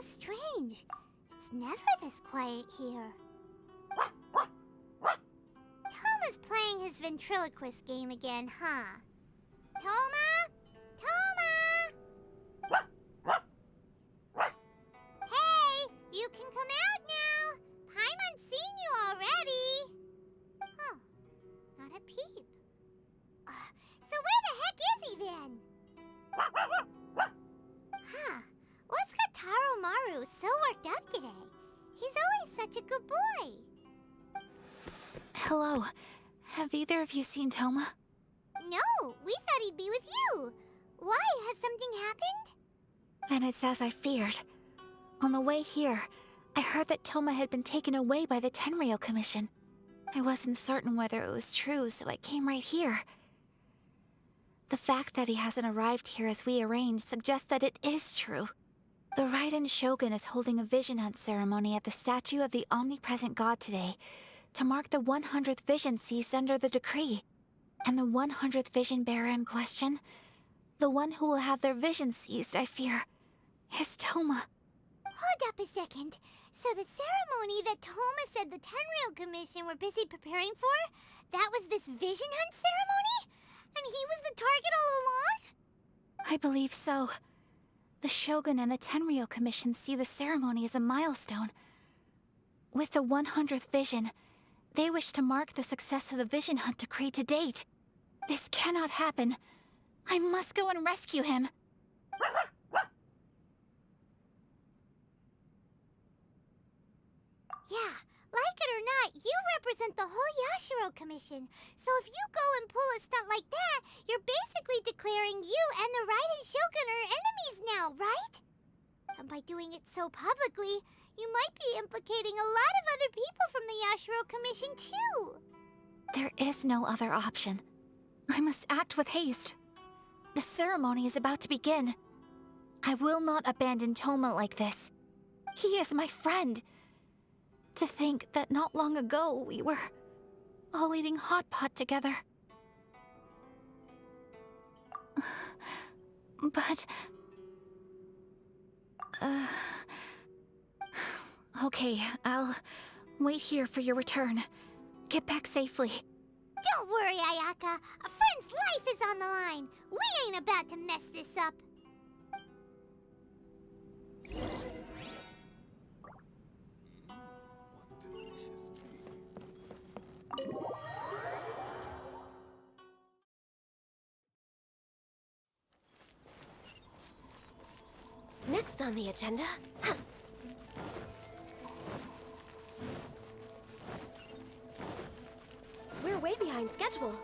strange. It's never this quiet here. Thoma's playing his ventriloquist game again, huh? Thoma? Thoma! Hey, you can come out now. Paimon's seen you already. Huh, not a peep. So where the heck is he then? Huh, what's got Taro Maru so worked up today? He's always such a good boy. Hello. Have either of you seen Thoma? No, we thought he'd be with you. Why? Has something happened? Then it's as I feared. On the way here, I heard that Thoma had been taken away by the Tenryou Commission. I wasn't certain whether it was true, so I came right here. The fact that he hasn't arrived here as we arranged suggests that it is true. The Raiden Shogun is holding a vision hunt ceremony at the statue of the omnipresent god today to mark the 100th vision seized under the decree. And the 100th vision bearer in question, the one who will have their vision seized, I fear, is Thoma. Hold up a second. So the ceremony that Thoma said the Tenryou Commission were busy preparing for, that was this vision hunt ceremony? And he was the target all along? I believe so. The Shogun and the Tenryou Commission see the ceremony as a milestone. With the 100th vision, they wish to mark the success of the vision hunt decree to date. This cannot happen. I must go and rescue him. Yeah, like it or not, you represent the whole Yashiro Commission. So if you go and pull a stunt like that, you're basically declaring you and the Raiden Shogun are enemies now, right? And by doing it so publicly, you might be implicating a lot of other people from the Yashiro Commission too. There is no other option. I must act with haste. The ceremony is about to begin. I will not abandon Thoma like this. He is my friend. To think that not long ago we were all eating hot pot together. But... Okay, I'll wait here for your return. Get back safely. Don't worry, Ayaka. A friend's life is on the line. We ain't about to mess this up. Next on the agenda... We're way behind schedule.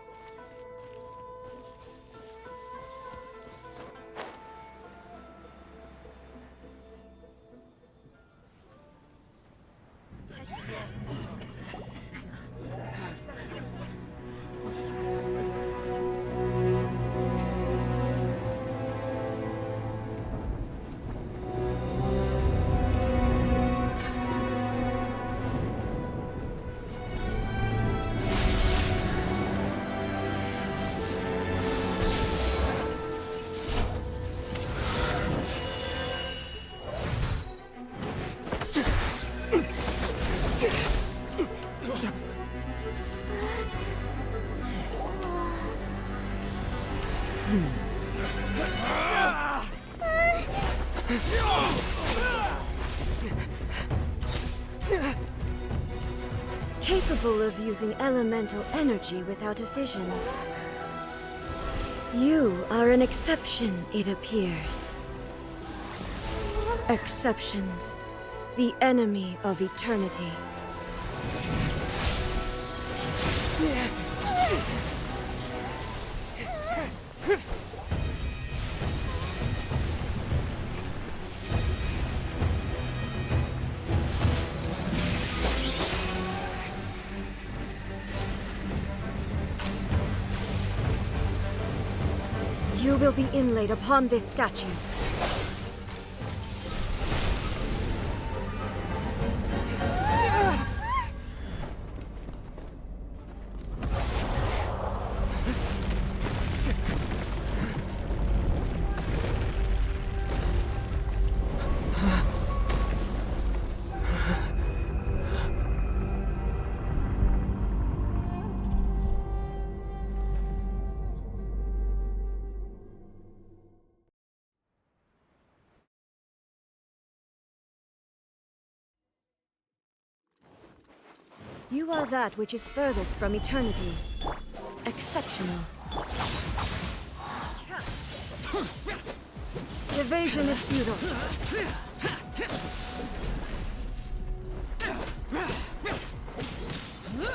Capable of using elemental energy without a vision. You are an exception, it appears. Exceptions. The enemy of eternity. You will be inlaid upon this statue. You are that which is furthest from eternity. Exceptional. Evasion is futile.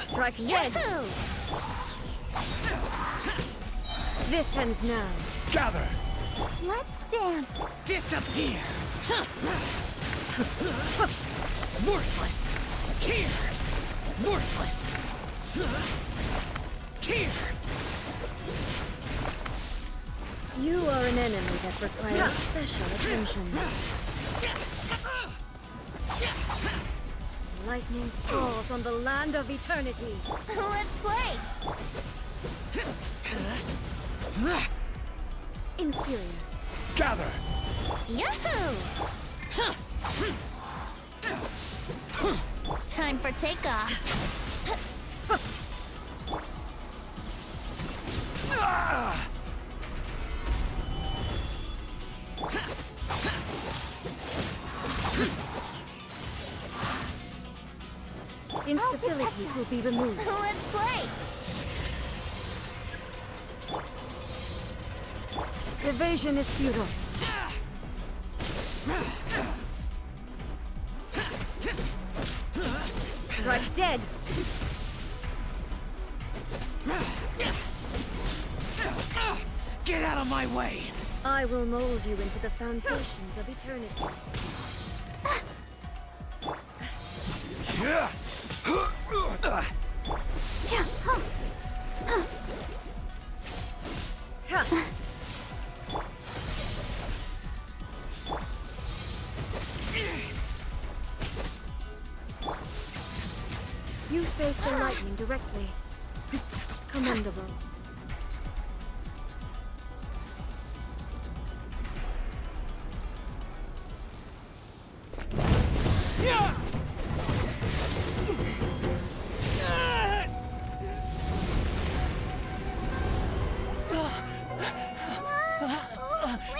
Strike dead. This ends now. Gather! Let's dance. Disappear! Worthless! Here! Worthless! Here! You are an enemy that requires special attention. Lightning falls on the land of eternity. Let's play! Inferior. Gather! Yahoo! Time for takeoff. Instabilities will be removed. Let's play! Evasion is futile. Strike dead. Get out of my way! I will mold you into the foundations of eternity. You face the lightning directly. Commendable.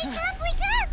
Wake up, wake up!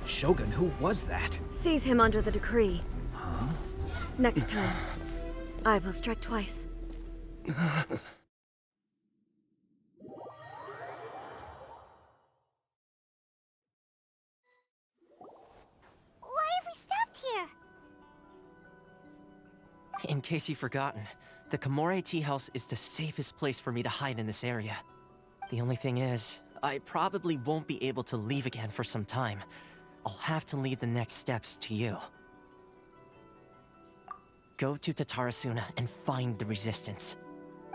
Shogun, who was that? Seize him under the decree. Next time, I will strike twice. Why have we stopped here? In case you've forgotten, the Komore Tea House is the safest place for me to hide in this area. The only thing is, I probably won't be able to leave again for some time. I'll have to leave the next steps to you. Go to Tatarasuna and find the Resistance.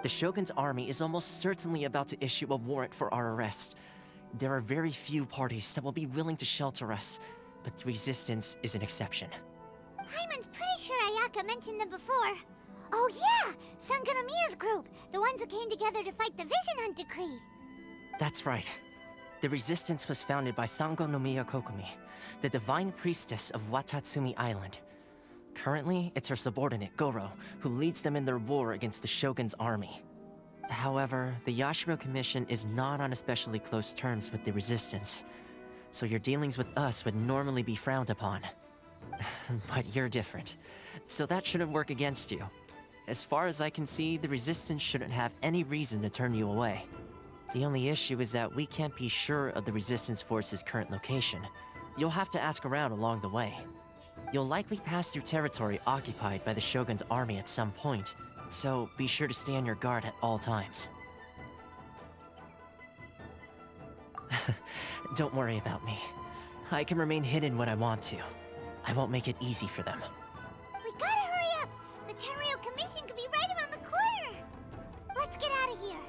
The Shogun's army is almost certainly about to issue a warrant for our arrest. There are very few parties that will be willing to shelter us, but the Resistance is an exception. Hyman's pretty sure Ayaka mentioned them before. Oh yeah! Sangonomiya's group! The ones who came together to fight the Vision Hunt Decree! That's right. The Resistance was founded by Sangonomiya Kokomi, the divine priestess of Watatsumi Island. Currently, it's her subordinate, Goro, who leads them in their war against the Shogun's army. However, the Yashiro Commission is not on especially close terms with the Resistance, so your dealings with us would normally be frowned upon. But you're different, so that shouldn't work against you. As far as I can see, the Resistance shouldn't have any reason to turn you away. The only issue is that we can't be sure of the Resistance Force's current location. You'll have to ask around along the way. You'll likely pass through territory occupied by the Shogun's army at some point, so be sure to stay on your guard at all times. Don't worry about me. I can remain hidden when I want to. I won't make it easy for them. We gotta hurry up! The Tenryou Commission could be right around the corner! Let's get out of here!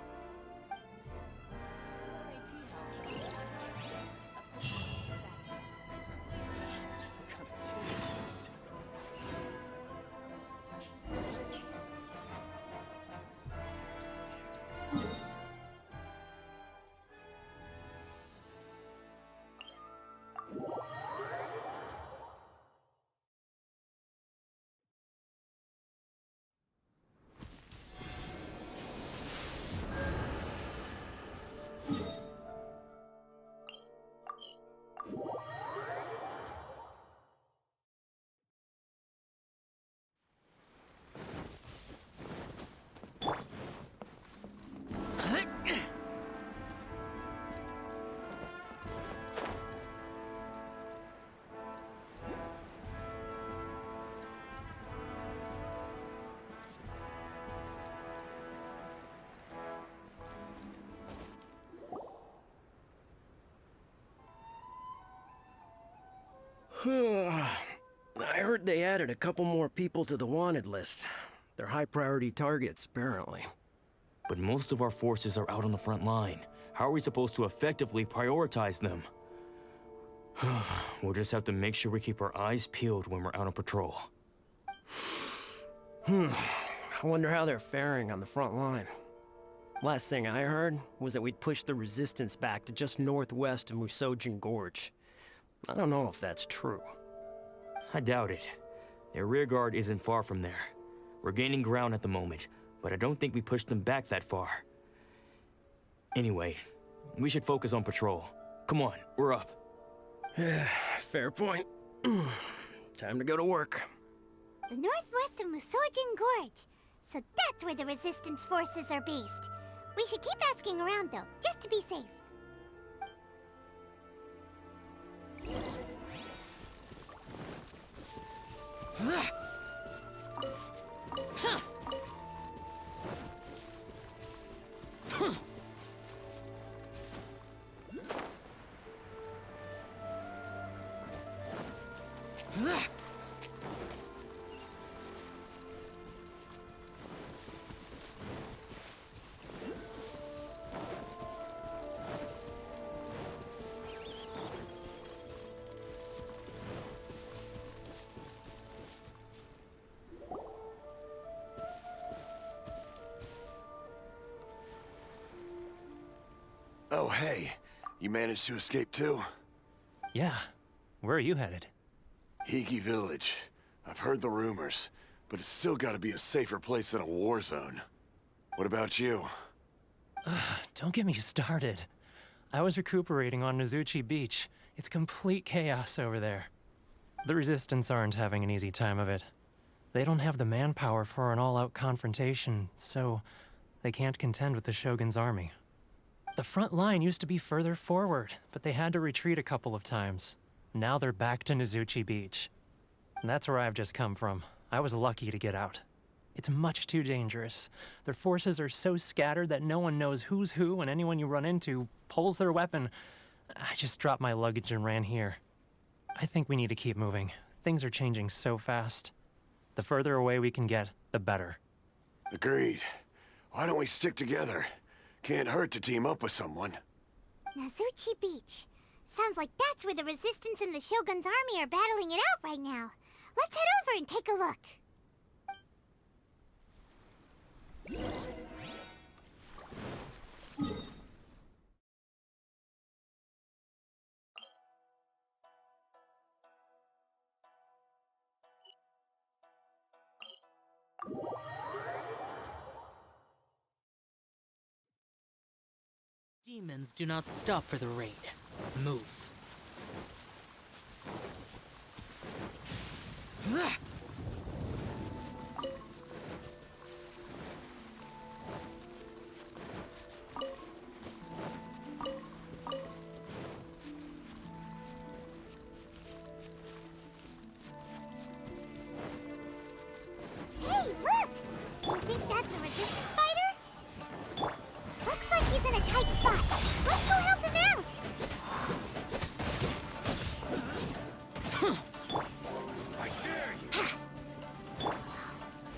I heard they added a couple more people to the wanted list. They're high-priority targets, apparently. But most of our forces are out on the front line. How are we supposed to effectively prioritize them? We'll just have to make sure we keep our eyes peeled when we're out on patrol. I wonder how they're faring on the front line. Last thing I heard was that we'd pushed the resistance back to just northwest of Musojin Gorge. I don't know if that's true. I doubt it. Their rearguard isn't far from there. We're gaining ground at the moment, but I don't think we pushed them back that far. Anyway, we should focus on patrol. Come on, we're up. Fair point. Time to go to work. The northwest of Musojin Gorge. So that's where the resistance forces are based. We should keep asking around though, just to be safe. Oh, hey. You managed to escape too? Yeah. Where are you headed? Hiki Village. I've heard the rumors, but it's still gotta be a safer place than a war zone. What about you? Don't get me started. I was recuperating on Nozuchi Beach. It's complete chaos over there. The Resistance aren't having an easy time of it. They don't have the manpower for an all-out confrontation, so they can't contend with the Shogun's army. The front line used to be further forward, but they had to retreat a couple of times. Now they're back to Nozuchi Beach. And that's where I've just come from. I was lucky to get out. It's much too dangerous. Their forces are so scattered that no one knows who's who, and anyone you run into pulls their weapon. I just dropped my luggage and ran here. I think we need to keep moving. Things are changing so fast. The further away we can get, the better. Agreed. Why don't we stick together? Can't hurt to team up with someone. Nozuchi Beach. Sounds like that's where the Resistance and the Shogun's army are battling it out right now. Let's head over and take a look. Demons do not stop for the raid. Move. Hey, look! Do you think that's a Resistance fighter? Looks like he's in a tight spot. Let's go help him out!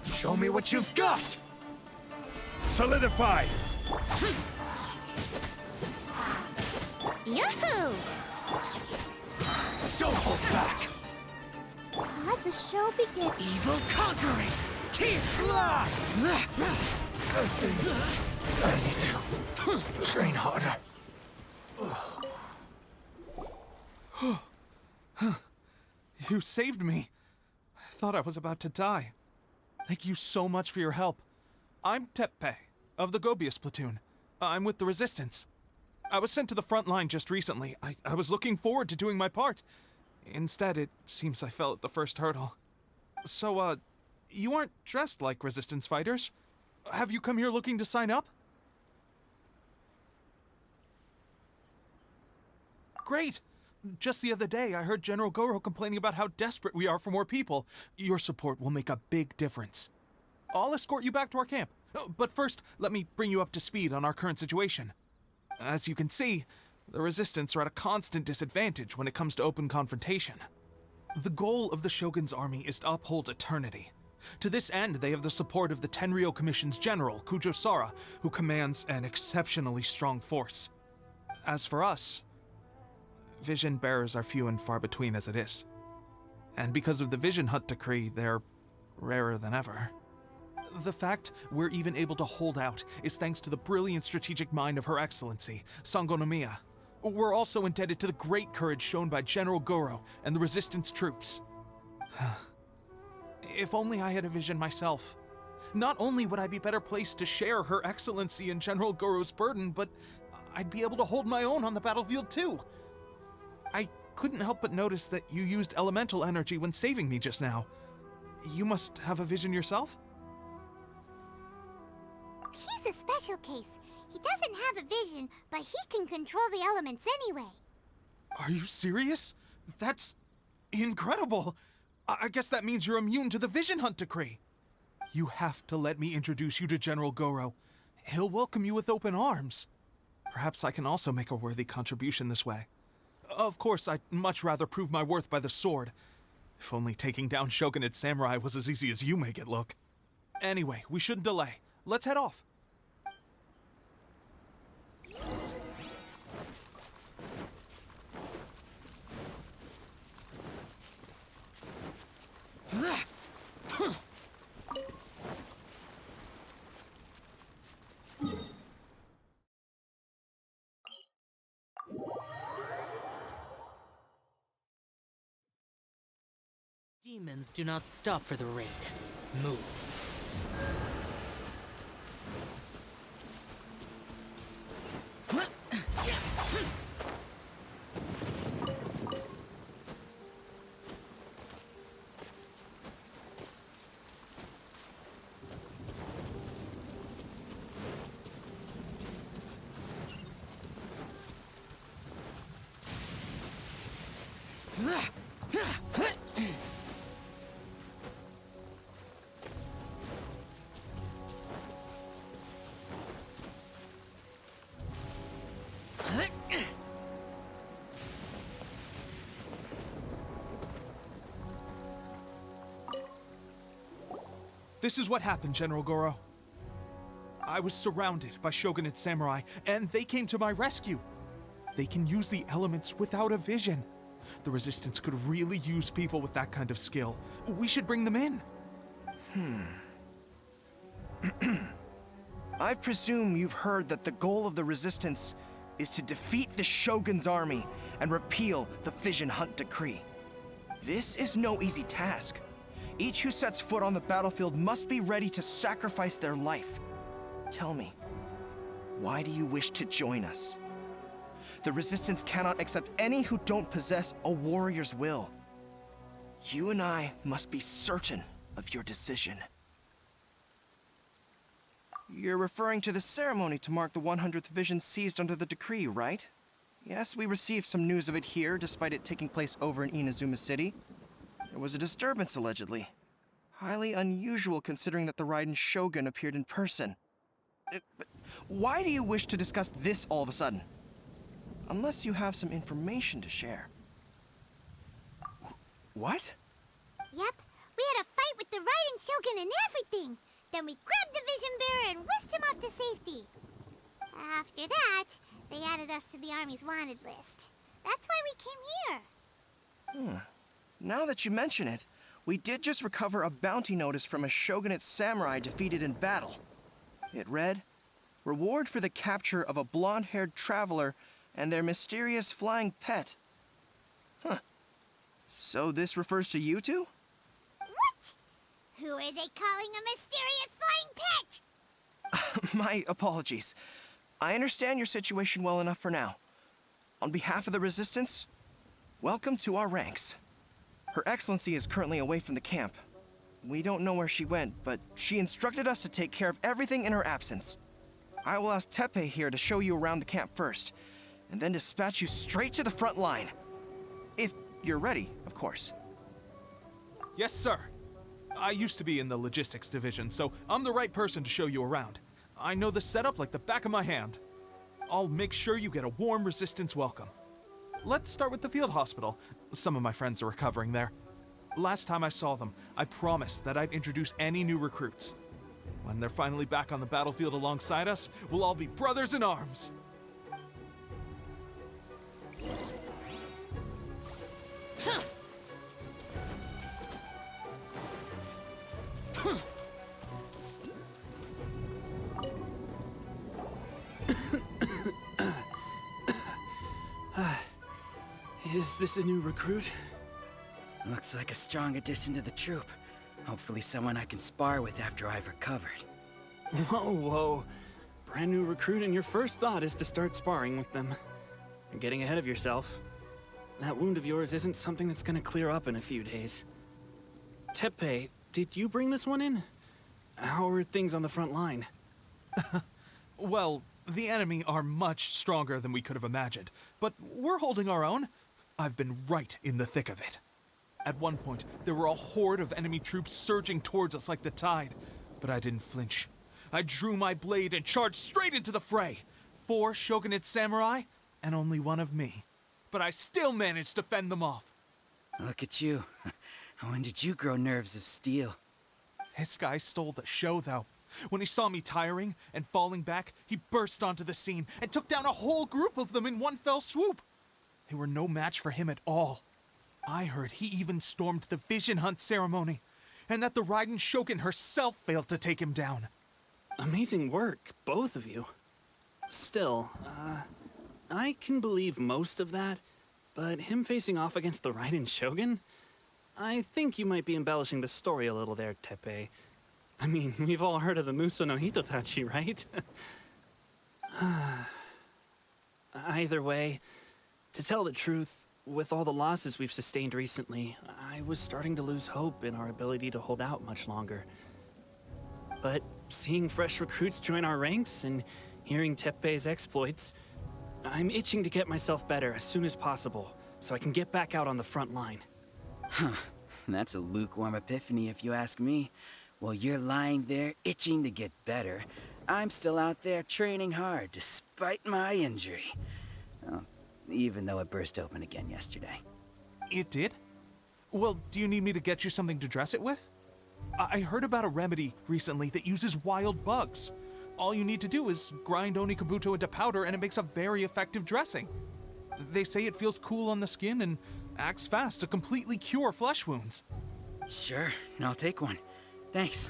Show me what you've got! Solidify! Yahoo! Don't hold back! Let the show begin. Evil conquering! Keep fly! I need to train harder. You saved me. I thought I was about to die. Thank you so much for your help. I'm Teppei, of the Gobius platoon. I'm with the Resistance. I was sent to the front line just recently. I was looking forward to doing my part. Instead, it seems I fell at the first hurdle. So, you aren't dressed like Resistance fighters. Have you come here looking to sign up? Great! Just the other day, I heard General Goro complaining about how desperate we are for more people. Your support will make a big difference. I'll escort you back to our camp. But first, let me bring you up to speed on our current situation. As you can see, the Resistance are at a constant disadvantage when it comes to open confrontation. The goal of the Shogun's army is to uphold eternity. To this end, they have the support of the Tenryou Commission's general, Kujosara, who commands an exceptionally strong force. As for us, vision bearers are few and far between as it is. And because of the Vision Hut Decree, they're rarer than ever. The fact we're even able to hold out is thanks to the brilliant strategic mind of Her Excellency, Sango Nomiya. We're also indebted to the great courage shown by General Goro and the Resistance troops. If only I had a vision myself. Not only would I be better placed to share Her Excellency and General Goro's burden, but I'd be able to hold my own on the battlefield too. I couldn't help but notice that you used elemental energy when saving me just now. You must have a vision yourself? He's a special case. He doesn't have a vision, but he can control the elements anyway. Are you serious? That's incredible. I guess that means you're immune to the Vision Hunt Decree. You have to let me introduce you to General Goro. He'll welcome you with open arms. Perhaps I can also make a worthy contribution this way. Of course, I'd much rather prove my worth by the sword. If only taking down Shogunate samurai was as easy as you make it look. Anyway, we shouldn't delay. Let's head off. Demons do not stop for the raid. Move. This is what happened, General Goro. I was surrounded by Shogunate samurai, and they came to my rescue. They can use the elements without a vision. The Resistance could really use people with that kind of skill. We should bring them in. I presume you've heard that the goal of the Resistance is to defeat the Shogun's army and repeal the Vision Hunt Decree. This is no easy task. Each who sets foot on the battlefield must be ready to sacrifice their life. Tell me, why do you wish to join us? The Resistance cannot accept any who don't possess a warrior's will. You and I must be certain of your decision. You're referring to the ceremony to mark the 100th vision seized under the decree, right? Yes, we received some news of it here, despite it taking place over in Inazuma City. There was a disturbance, allegedly. Highly unusual considering that the Raiden Shogun appeared in person. But why do you wish to discuss this all of a sudden? Unless you have some information to share. What? Yep, we had a fight with the Raiden Shogun and everything. Then we grabbed the Vision Bearer and whisked him off to safety. After that, they added us to the Army's wanted list. That's why we came here. Now that you mention it, we did just recover a bounty notice from a Shogunate samurai defeated in battle. It read, "Reward for the capture of a blonde-haired traveler and their mysterious flying pet." So this refers to you two? What? Who are they calling a mysterious flying pet? My apologies. I understand your situation well enough for now. On behalf of the Resistance, welcome to our ranks. Her Excellency is currently away from the camp. We don't know where she went, but she instructed us to take care of everything in her absence. I will ask Teppei here to show you around the camp first, and then dispatch you straight to the front line. If you're ready, of course. Yes, sir. I used to be in the logistics division, so I'm the right person to show you around. I know the setup like the back of my hand. I'll make sure you get a warm Resistance welcome. Let's start with the field hospital. Some of my friends are recovering there. Last time I saw them, I promised that I'd introduce any new recruits. When they're finally back on the battlefield alongside us, we'll all be brothers in arms. Is this a new recruit? Looks like a strong addition to the troop. Hopefully someone I can spar with after I've recovered. Whoa, whoa. Brand new recruit and your first thought is to start sparring with them. You're getting ahead of yourself. That wound of yours isn't something that's gonna clear up in a few days. Teppei, did you bring this one in? How are things on the front line? Well, the enemy are much stronger than we could have imagined, but we're holding our own. I've been right in the thick of it. At one point, there were a horde of enemy troops surging towards us like the tide, but I didn't flinch. I drew my blade and charged straight into the fray. 4 shogunate samurai, and only one of me. But I still managed to fend them off. Look at you. When did you grow nerves of steel? This guy stole the show, though. When he saw me tiring and falling back, he burst onto the scene and took down a whole group of them in one fell swoop. They were no match for him at all. I heard he even stormed the vision hunt ceremony, and that the Raiden Shogun herself failed to take him down. Amazing work, both of you. Still, I can believe most of that, but him facing off against the Raiden Shogun? I think you might be embellishing the story a little there, Teppei. I mean, we've all heard of the Muso no Hitotachi, right? Either way, to tell the truth, with all the losses we've sustained recently, I was starting to lose hope in our ability to hold out much longer. But seeing fresh recruits join our ranks and hearing Teppei's exploits, I'm itching to get myself better as soon as possible, so I can get back out on the front line. Huh. That's a lukewarm epiphany if you ask me. While you're lying there itching to get better, I'm still out there training hard despite my injury. Well, even though it burst open again yesterday. It did? Well, do you need me to get you something to dress it with? I heard about a remedy recently that uses wild bugs. All you need to do is grind Onikabuto into powder and it makes a very effective dressing. They say it feels cool on the skin and acts fast to completely cure flesh wounds. Sure, I'll take one. Thanks.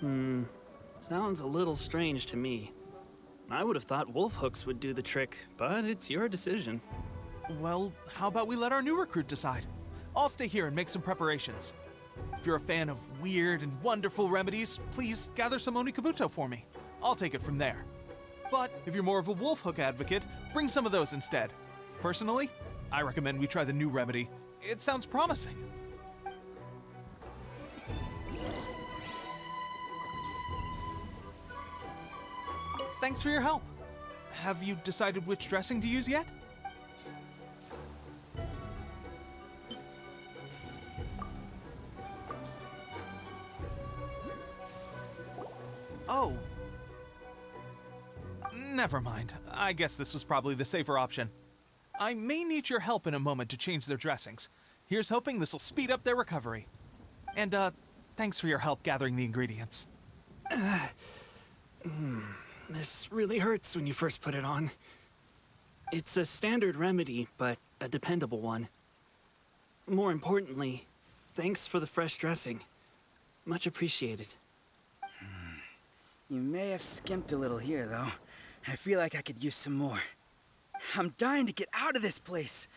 Sounds a little strange to me. I would have thought wolf hooks would do the trick, but it's your decision. Well, how about we let our new recruit decide? I'll stay here and make some preparations. If you're a fan of weird and wonderful remedies, please gather some Onikabuto for me. I'll take it from there. But if you're more of a wolf hook advocate, bring some of those instead. Personally, I recommend we try the new remedy. It sounds promising. Thanks for your help. Have you decided which dressing to use yet? Oh. Never mind. I guess this was probably the safer option. I may need your help in a moment to change their dressings. Here's hoping this'll speed up their recovery. And, thanks for your help gathering the ingredients. This really hurts when you first put it on. It's a standard remedy, but a dependable one. More importantly, thanks for the fresh dressing. Much appreciated. You may have skimped a little here, though. I feel like I could use some more. I'm dying to get out of this place.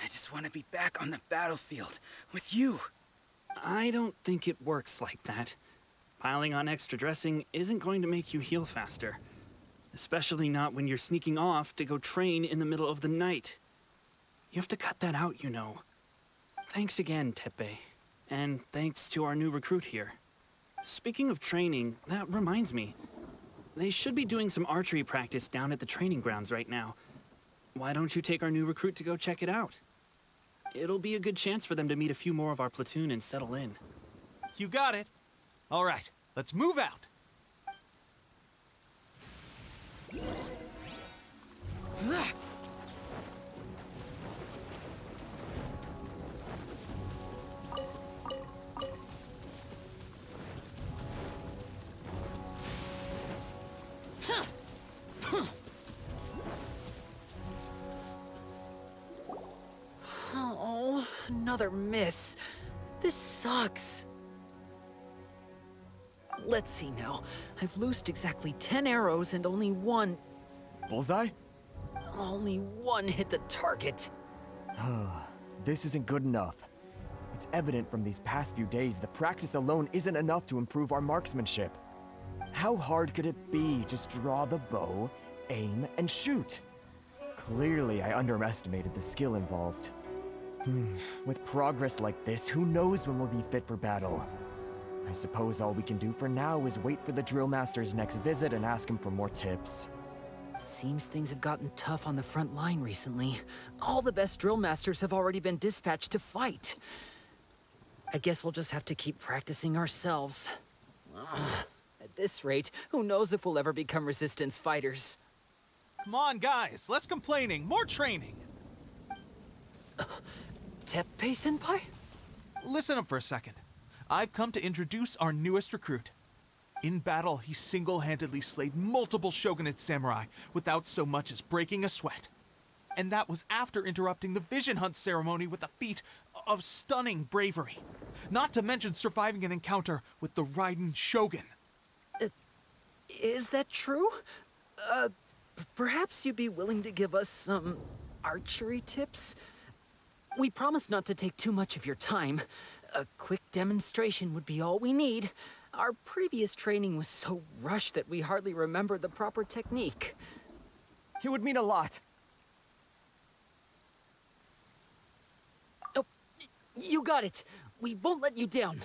I just want to be back on the battlefield with you. I don't think it works like that. Piling on extra dressing isn't going to make you heal faster. Especially not when you're sneaking off to go train in the middle of the night. You have to cut that out, you know. Thanks again, Teppei. And thanks to our new recruit here. Speaking of training, that reminds me. They should be doing some archery practice down at the training grounds right now. Why don't you take our new recruit to go check it out? It'll be a good chance for them to meet a few more of our platoon and settle in. You got it. All right, let's move out. Oh, another miss. This sucks. Let's see now. I've loosed exactly 10 arrows and only one Bullseye? hit the target. This isn't good enough. It's evident from these past few days the practice alone isn't enough to improve our marksmanship. How hard could it be? Just draw the bow, aim, and shoot. Clearly, I underestimated the skill involved. With progress like this, who knows when we'll be fit for battle? I suppose all we can do for now is wait for the drill master's next visit and ask him for more tips. Seems things have gotten tough on the front line recently. All the best drill masters have already been dispatched to fight. I guess we'll just have to keep practicing ourselves. At this rate, who knows if we'll ever become resistance fighters. Come on, guys, less complaining, more training. Teppei-senpai? Listen up for a second. I've come to introduce our newest recruit. In battle, he single-handedly slayed multiple shogunate samurai without so much as breaking a sweat. And that was after interrupting the vision hunt ceremony with a feat of stunning bravery. Not to mention surviving an encounter with the Raiden Shogun. Is that true? Perhaps you'd be willing to give us some archery tips? We promise not to take too much of your time. A quick demonstration would be all we need. Our previous training was so rushed that we hardly remember the proper technique. It would mean a lot. Oh, you got it. We won't let you down.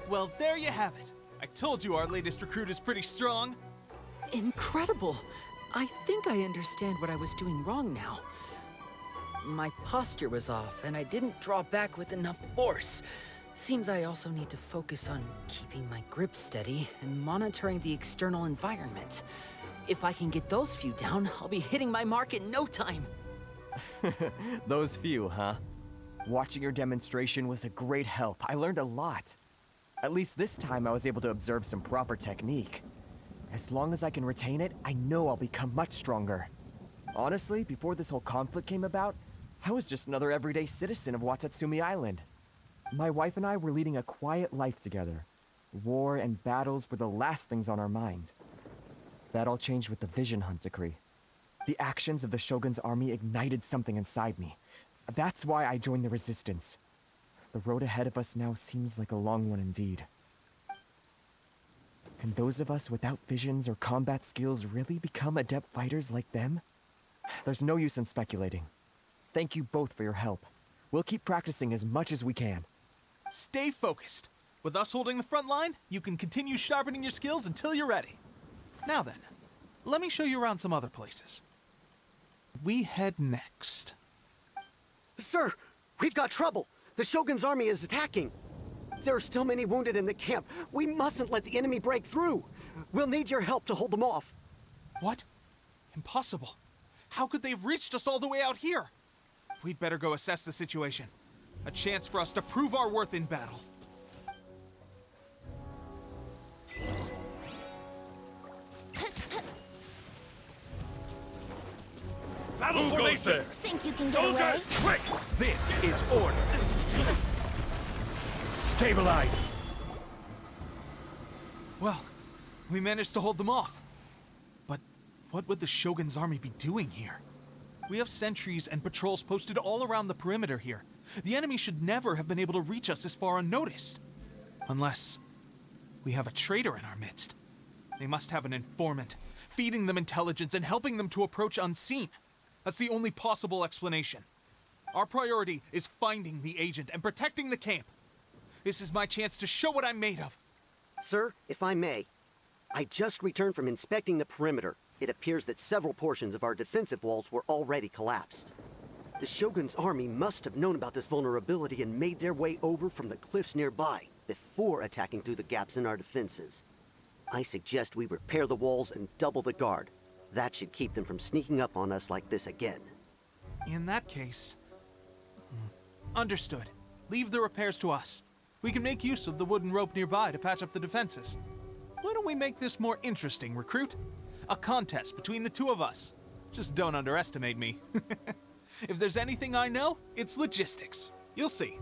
Well, there you have it. I told you our latest recruit is pretty strong. Incredible! I think I understand what I was doing wrong now. My posture was off, and I didn't draw back with enough force. Seems I also need to focus on keeping my grip steady and monitoring the external environment. If I can get those few down, I'll be hitting my mark in no time. Those few, huh? Watching your demonstration was a great help. I learned a lot. At least this time I was able to observe some proper technique. As long as I can retain it, I know I'll become much stronger. Honestly, before this whole conflict came about, I was just another everyday citizen of Watatsumi Island. My wife and I were leading a quiet life together. War and battles were the last things on our mind. That all changed with the Vision Hunt decree. The actions of the Shogun's army ignited something inside me. That's why I joined the resistance. The road ahead of us now seems like a long one indeed. Can those of us without visions or combat skills really become adept fighters like them? There's no use in speculating. Thank you both for your help. We'll keep practicing as much as we can. Stay focused. With us holding the front line, you can continue sharpening your skills until you're ready. Now then, let me show you around some other places. We head next. Sir, we've got trouble. The Shogun's army is attacking. There are still many wounded in the camp. We mustn't let the enemy break through. We'll need your help to hold them off. What? Impossible. How could they have reached us all the way out here? We'd better go assess the situation. A chance for us to prove our worth in battle. Battle formation! Think you can get away? Soldiers, quick! This is order. Stabilize! Well, we managed to hold them off. But what would the Shogun's army be doing here? We have sentries and patrols posted all around the perimeter here. The enemy should never have been able to reach us this far unnoticed. Unless we have a traitor in our midst. They must have an informant, feeding them intelligence and helping them to approach unseen. That's the only possible explanation. Our priority is finding the agent and protecting the camp. This is my chance to show what I'm made of. Sir, if I may, I just returned from inspecting the perimeter. It appears that several portions of our defensive walls were already collapsed. The Shogun's army must have known about this vulnerability and made their way over from the cliffs nearby before attacking through the gaps in our defenses. I suggest we repair the walls and double the guard. That should keep them from sneaking up on us like this again. In that case... Understood. Leave the repairs to us. We can make use of the wooden rope nearby to patch up the defenses. Why don't we make this more interesting, recruit? A contest between the two of us. Just don't underestimate me. If there's anything I know, it's logistics. You'll see.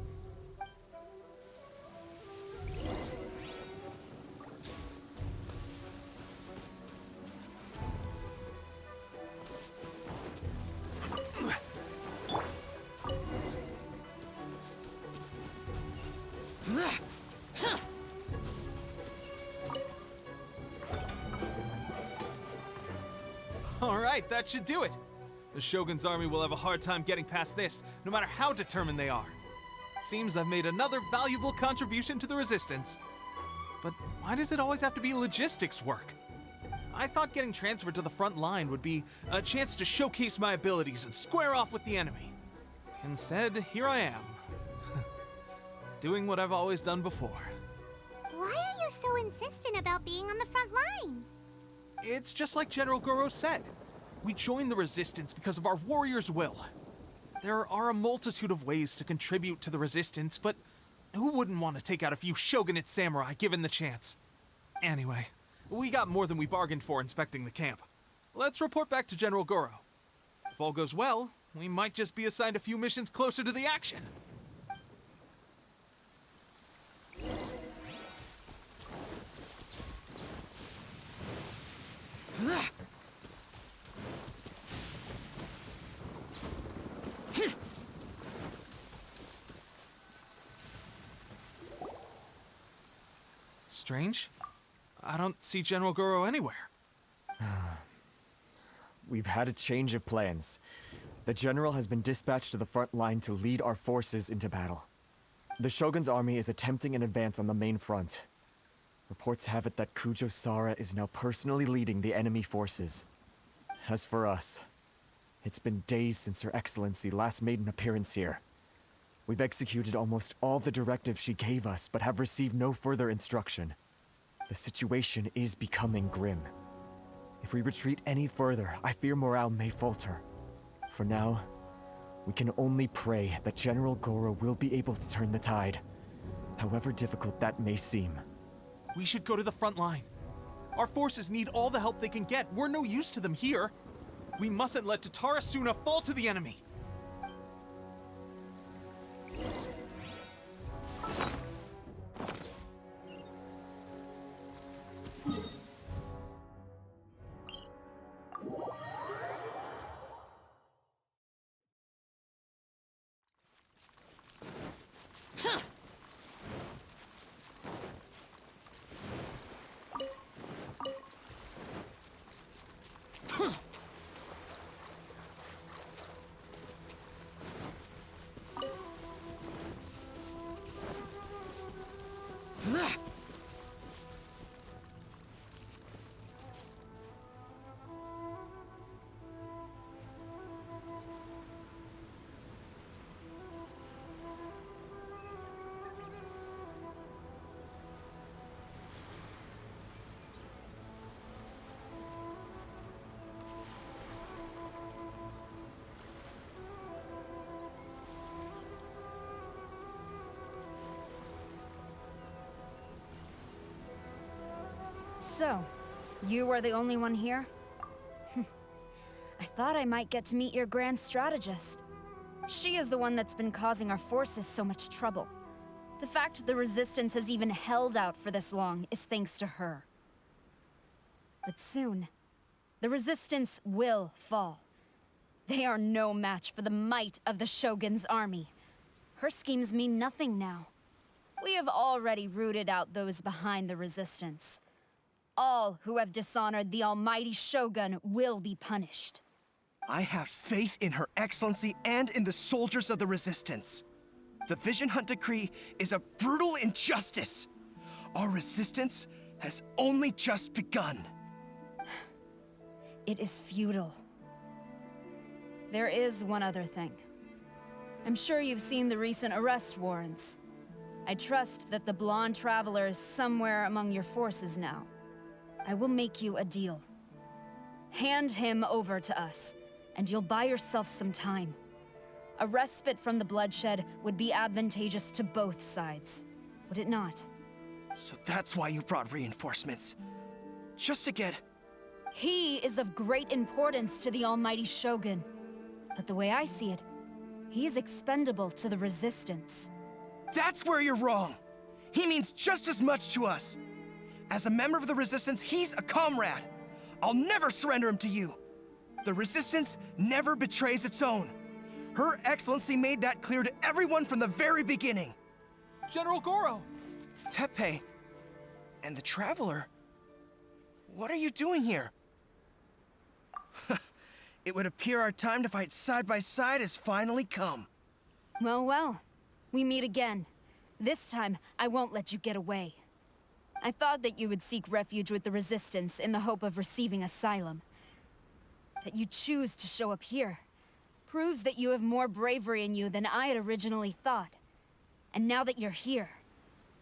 All right, that should do it. The Shogun's army will have a hard time getting past this, no matter how determined they are. It seems I've made another valuable contribution to the resistance. But why does it always have to be logistics work? I thought getting transferred to the front line would be a chance to showcase my abilities and square off with the enemy. Instead, here I am. Doing what I've always done before. Why are you so insistent about being on the front line? It's just like General Goro said. We joined the resistance because of our warrior's will. There are a multitude of ways to contribute to the resistance, but who wouldn't want to take out a few shogunate samurai given the chance? Anyway, we got more than we bargained for inspecting the camp. Let's report back to General Goro. If all goes well, we might just be assigned a few missions closer to the action. Strange. I don't see General Goro anywhere. We've had a change of plans. The general has been dispatched to the front line to lead our forces into battle. The Shogun's army is attempting an advance on the main front. Reports have it that Kujo Sara is now personally leading the enemy forces. As for us, it's been days since Her Excellency last made an appearance here. We've executed almost all the directives she gave us, but have received no further instruction. The situation is becoming grim. If we retreat any further, I fear morale may falter. For now, we can only pray that General Goro will be able to turn the tide, however difficult that may seem. We should go to the front line. Our forces need all the help they can get. We're no use to them here. We mustn't let Tatara Suna fall to the enemy. So, you are the only one here? I thought I might get to meet your grand strategist. She is the one that's been causing our forces so much trouble. The fact the Resistance has even held out for this long is thanks to her. But soon, the Resistance will fall. They are no match for the might of the Shogun's army. Her schemes mean nothing now. We have already rooted out those behind the resistance. All who have dishonored the almighty Shogun will be punished. I have faith in Her Excellency and in the soldiers of the resistance. The Vision Hunt Decree is a brutal injustice. Our resistance has only just begun. It is futile. There is one other thing. I'm sure you've seen the recent arrest warrants. I trust that the blonde traveler is somewhere among your forces now. I will make you a deal. Hand him over to us, and you'll buy yourself some time. A respite from the bloodshed would be advantageous to both sides, would it not? So that's why you brought reinforcements. Just to get... He is of great importance to the almighty Shogun. But the way I see it, he is expendable to the resistance. That's where you're wrong. He means just as much to us. As a member of the resistance, he's a comrade. I'll never surrender him to you. The resistance never betrays its own. Her Excellency made that clear to everyone from the very beginning. General Goro! Teppei and the Traveler, what are you doing here? It would appear our time to fight side by side has finally come. Well, well. We meet again. This time, I won't let you get away. I thought that you would seek refuge with the Resistance in the hope of receiving asylum. That you choose to show up here proves that you have more bravery in you than I had originally thought. And now that you're here,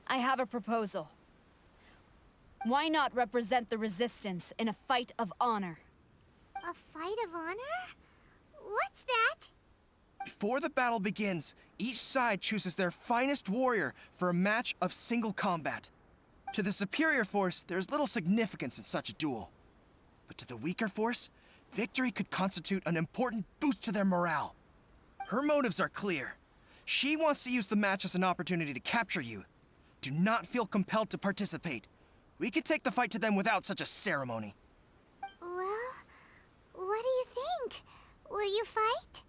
I have a proposal. Why not represent the Resistance in a fight of honor? A fight of honor? What's that? Before the battle begins, each side chooses their finest warrior for a match of single combat. To the superior force, there's little significance in such a duel. But to the weaker force, victory could constitute an important boost to their morale. Her motives are clear. She wants to use the match as an opportunity to capture you. Do not feel compelled to participate. We can take the fight to them without such a ceremony. Well, what do you think? Will you fight?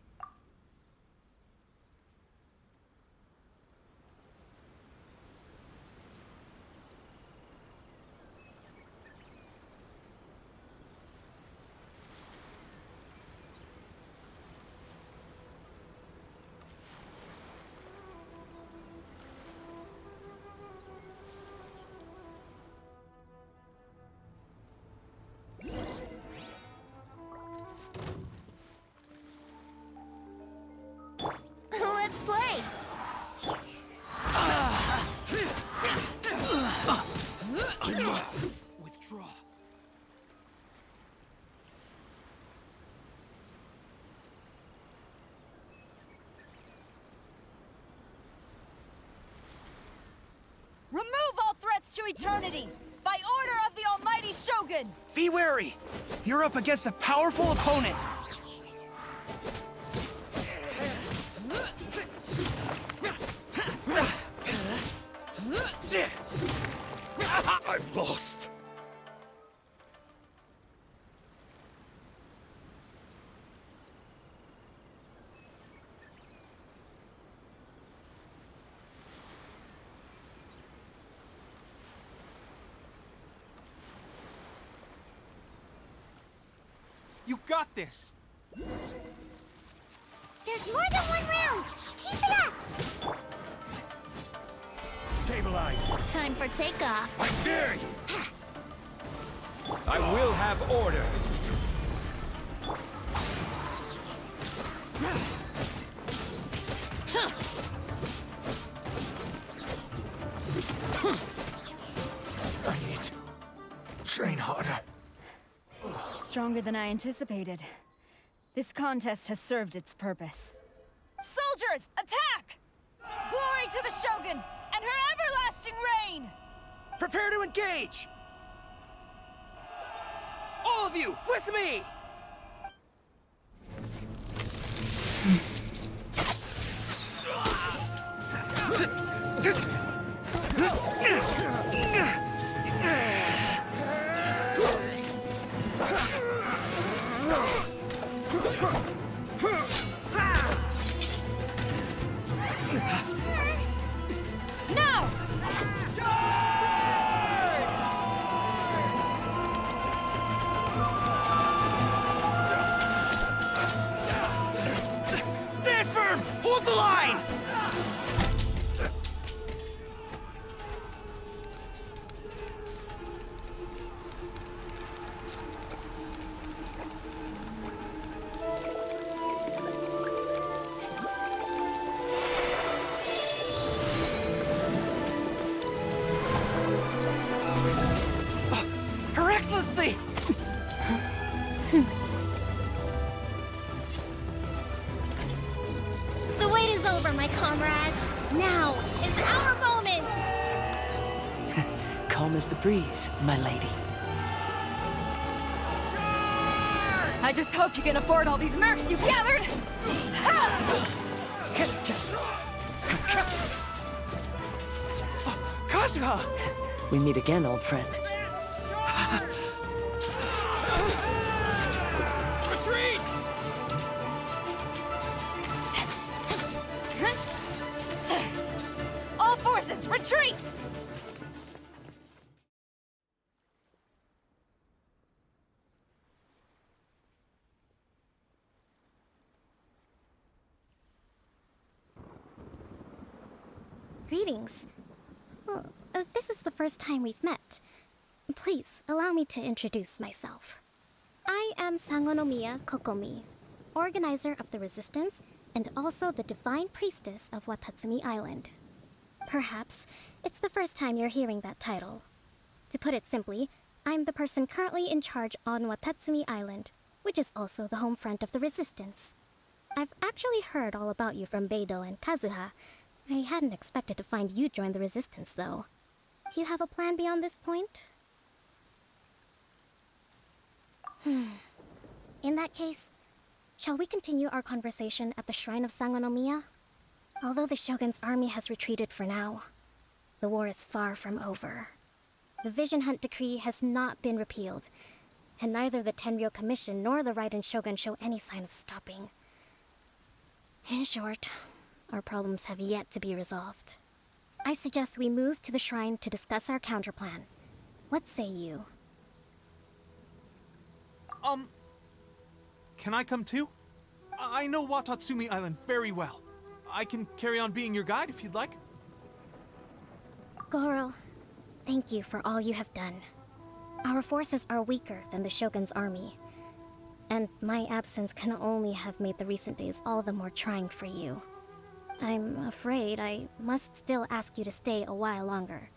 Let's play! I must withdraw. Remove all threats to eternity! By order of the almighty Shogun! Be wary! You're up against a powerful opponent! I've lost. You got this! There's more than one round! Keep it up! Stabilize. Time for takeoff. I dare you. I will have order. I need to train harder. Stronger than I anticipated. This contest has served its purpose. Soldiers, attack! Glory to the Shogun and her everlasting reign! Prepare to engage! All of you, with me! calm as the breeze, my lady. I just hope you can afford all these mercs you've gathered! Kazuha! We meet again, old friend. Retreat! All forces, retreat! Greetings. Well, this is the first time we've met. Please, allow me to introduce myself. I am Sangonomiya Kokomi, organizer of the Resistance and also the Divine Priestess of Watatsumi Island. Perhaps it's the first time you're hearing that title. To put it simply, I'm the person currently in charge on Watatsumi Island, which is also the home front of the Resistance. I've actually heard all about you from Beidou and Kazuha. I hadn't expected to find you join the Resistance, though. Do you have a plan beyond this point? In that case, shall we continue our conversation at the Shrine of Sangonomiya? Although the Shogun's army has retreated for now, the war is far from over. The Vision Hunt Decree has not been repealed, and neither the Tenryou Commission nor the Raiden Shogun show any sign of stopping. In short, our problems have yet to be resolved. I suggest we move to the shrine to discuss our counterplan. What say you? Can I come too? I know Watatsumi Island very well. I can carry on being your guide if you'd like. Goro, thank you for all you have done. Our forces are weaker than the Shogun's army, and my absence can only have made the recent days all the more trying for you. I'm afraid I must still ask you to stay a while longer,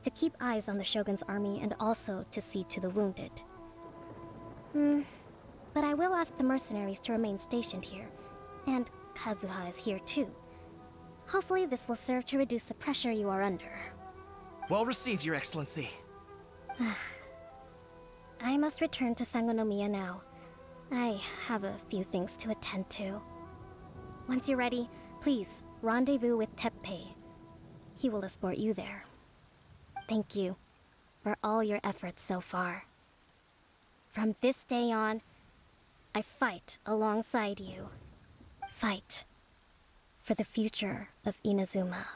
to keep eyes on the Shogun's army and also to see to the wounded. But I will ask the mercenaries to remain stationed here, and Kazuha is here too. Hopefully this will serve to reduce the pressure you are under. Well received, Your Excellency. I must return to Sangonomiya now. I have a few things to attend to. Once you're ready, please rendezvous with Teppei. He will escort you there. Thank you for all your efforts so far. From this day on, I fight alongside you. Fight for the future of Inazuma.